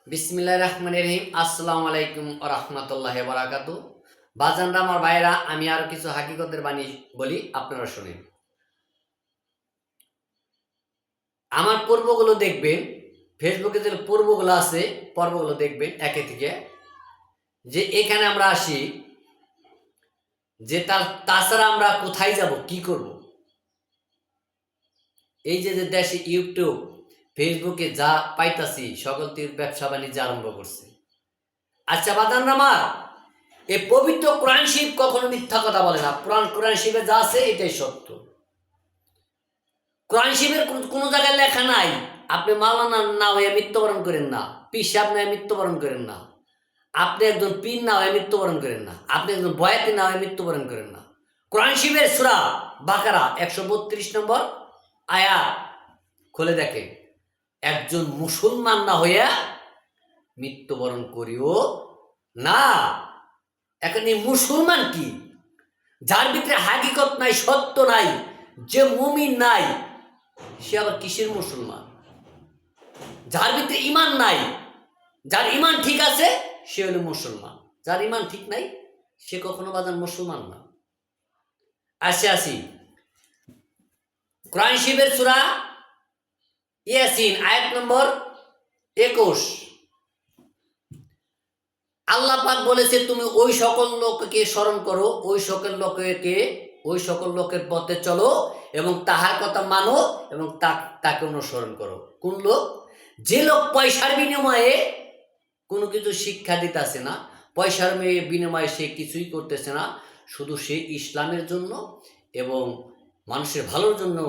বিসমিল্লাহির রহমানির রহিম। আসসালামু আলাইকুম ওয়া রাহমাতুল্লাহি ওয়া বারাকাতুহু। বাজানরা আমার ভাইরা, আমি আরো কিছু হাকিকতের বাণী বলি, আপনারা শুনেন। আমার পর্বগুলো দেখবেন, ফেসবুকে যে পর্বগুলো আছে, পর্বগুলো দেখবেন একে থেকে, যে এখানে আমরা আসি, যে তাছাড়া আমরা কোথায় যাব, কি করব। এই যে যে দেশে ইউটিউব, ফেসবুকে যা পাইতাছি, সকল ব্যবসা বাণিজ্য আরম্ভ করছে। আচ্ছা বাজানরা আমার, এই পবিত্র কোরআন শরীফ কখনো মিথ্যা কথা বলে না। কোরআন শরীফে যা আছে এটাই সত্য। কোরআন শরীফের কোনো জায়গায় লেখা নাই আপনি মাওলানা না হয়ে মৃত্যুবরণ করেন না, পীর সাহেব না হয়ে মৃত্যুবরণ করেন না, আপনি একজন পীর না হয়ে মৃত্যুবরণ করেন না, আপনি একজন বয়াতি না হয়ে মৃত্যুবরণ করেন না। কোরআন শরীফের সূরা বাকারা 132 নম্বর আয়াত খুলে দেখেন, একজন মুসলমান না হইয়া মৃত্যুবরণ করিও না। এখন এই মুসলমান কি? যার ভিতরে হাকিকত নাই, সত্য নাই, যে মুমিন নাই, সে আবার কিসের মুসলমান? যার ভিতরে ইমান নাই, যার ইমান ঠিক আছে সে হলো মুসলমান, যার ইমান ঠিক নাই সে কখনো বাজান মুসলমান না। আসি কোরআন শরীফের সূরা ইয়াসিন আয়াত নম্বর 21। আল্লাহ পাক বলেছে, তুমি ওই সকল লোককে স্মরণ করো, ওই সকল লোকের পথে চলো এবং তাহার কথা মানো এবং তাকে অনুসরণ করো। কোন লোক? যে লোক পয়সার বিনিময়ে কোনো কিছু শিক্ষা দিতেছে না, পয়সার বিনিময়ে সে কিছুই করতেছে না, শুধু সে ইসলামের জন্য এবং মানুষের ভালোর জন্য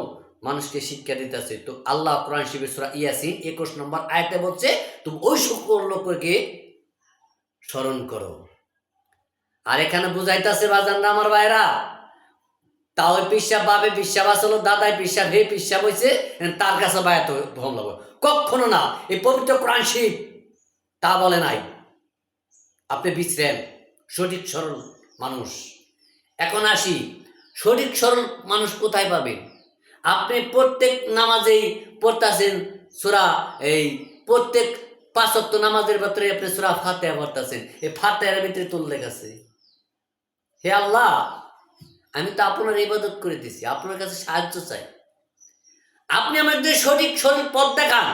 মানুষকে শিক্ষা দিতেছে। তো আল্লাহ কোরআন শরীফের সূরা ইয়াসিন 21 নম্বর আয়াতে বলছে, তুমি ওই সকল লোককে স্মরণ করো। আর এখানে বুঝাইতেছে বাজানরা আমার ভাইরা, তাও পিসাব বাবে পিসাব আসলো, দাদাই পিসাব হে পিসাব হয়েছে, তার কাছে বায়াত হম লাগবে কখনো না। এই পবিত্র কোরআন শরীফ তা বলে নাই। আপনি বিশ্রেন সঠিক সরল মানুষ। এখন আসি, সঠিক সরল মানুষ কোথায় পাবেন? আপনি প্রত্যেক নামাজেই পড়তেছেন সূরা, এই প্রত্যেক 5 ওয়াক্ত নামাজের ভিতরে আপনি সূরা ফাতিহা পড়তেছেন। এই ফাতিহার ভিতরে তো উল্লেখ আছে, হে আল্লাহ, আমি তো আপনার ইবাদত করে দিছি, আপনার কাছে সাহায্য চাই, আপনি আমাদের সঠিক সঠিক পথ দেখান।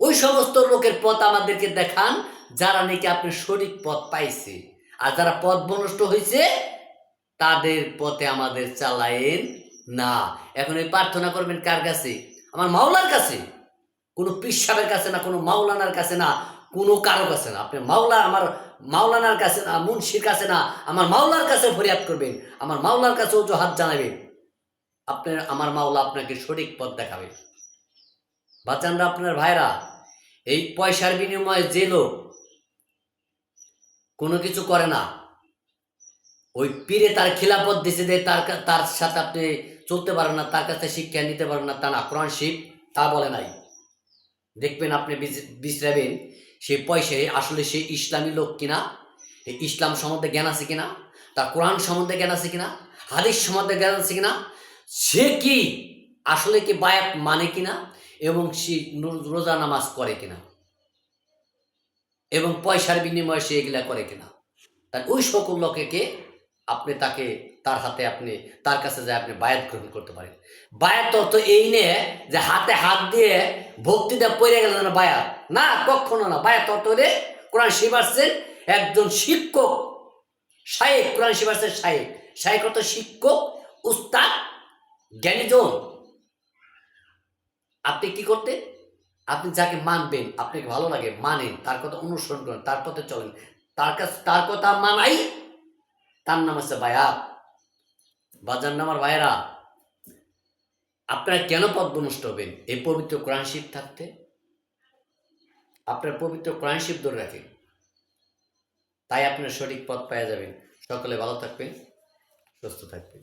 ওই সমস্ত লোকের পথ আমাদেরকে দেখান যারা নাকি আপনি সঠিক পথ পাইছে, আর যারা পথ ভ্রষ্ট হয়েছে তাদের পথে আমাদের চালায়েন না। এখন এই প্রার্থনা করবেন কার কাছে? আমার মাওলার কাছে, কোনো পীর সাহেবের কাছে না, কোনো মাওলানার কাছে না, কোনো কারো কাছে না। আপনি আমার মাওলানার কাছে না, মুন্সির কাছে না, আমার মাওলার কাছে ফরিয়াদ করবেন, আমার মাওলার কাছে অজুহাত জানাবেন। আমার মাওলা আপনাকে সঠিক পথ দেখাবে। বাচ্চানরা, আপনার ভাইরা, এই পয়সার বিনিময়ে যে লোক কোনো কিছু করে না, ওই পীরে তার খিলাফত দিছে যে তার সাথে আপনি চলতে পারেন না, তার কাছে শিক্ষা নিতে পারেন না, তা না। কোরআন শরীফ তা বলে নাই। দেখবেন আপনি বিশ্রাবেন সেই পয়সায় আসলে সে ইসলামী লোক কিনা, এই ইসলাম সম্বন্ধে জ্ঞান আছে কিনা, তার কোরআন সম্বন্ধে জ্ঞান আছে কিনা, হাদিস সম্বন্ধে জ্ঞান আছে কিনা, সে কি আসলে কি বায়াত মানে কিনা, এবং সে রোজা নামাজ করে কিনা, এবং পয়সার বিনিময়ে সে এগুলা করে কিনা। তাই ওই সকল লোকেকে আপনি তার হাতে আপনি তার কাছে যায় আপনি বায়াত গ্রহণ করতে পারেন। বায়াত অর্থ এই নিয়ে যে হাতে হাত দিয়ে ভক্তিটা পড়ে গেল না, বায়াত না, কখনো না। বায়াত অর্থ হলে কোরআন শরীফ আসছেন একজন শিক্ষক, শায়েখ, কোরআন শরীফ আসছেন শায়েখ। শায়েখ অর্থ শিক্ষক, উস্তাদ, জ্ঞানীজন। আপনি কি করতে? আপনি যাকে মানবেন, আপনাকে ভালো লাগে, মানেন, তার কথা অনুসরণ করেন, তার পথে চলেন, তার কথা মানাই, তার নাম হচ্ছে বায়াত। বাজার নামার ভাইয়েরা, আপনারা কেন পথভ্রষ্ট হবেন? এই পবিত্র কোরআন শরীফ থাকতে আপনার পবিত্র কোরআন শরীফ ধরে রাখেন, তাই আপনার সঠিক পথ পেয়ে যাবেন। সকলে ভালো থাকবেন, সুস্থ থাকবেন।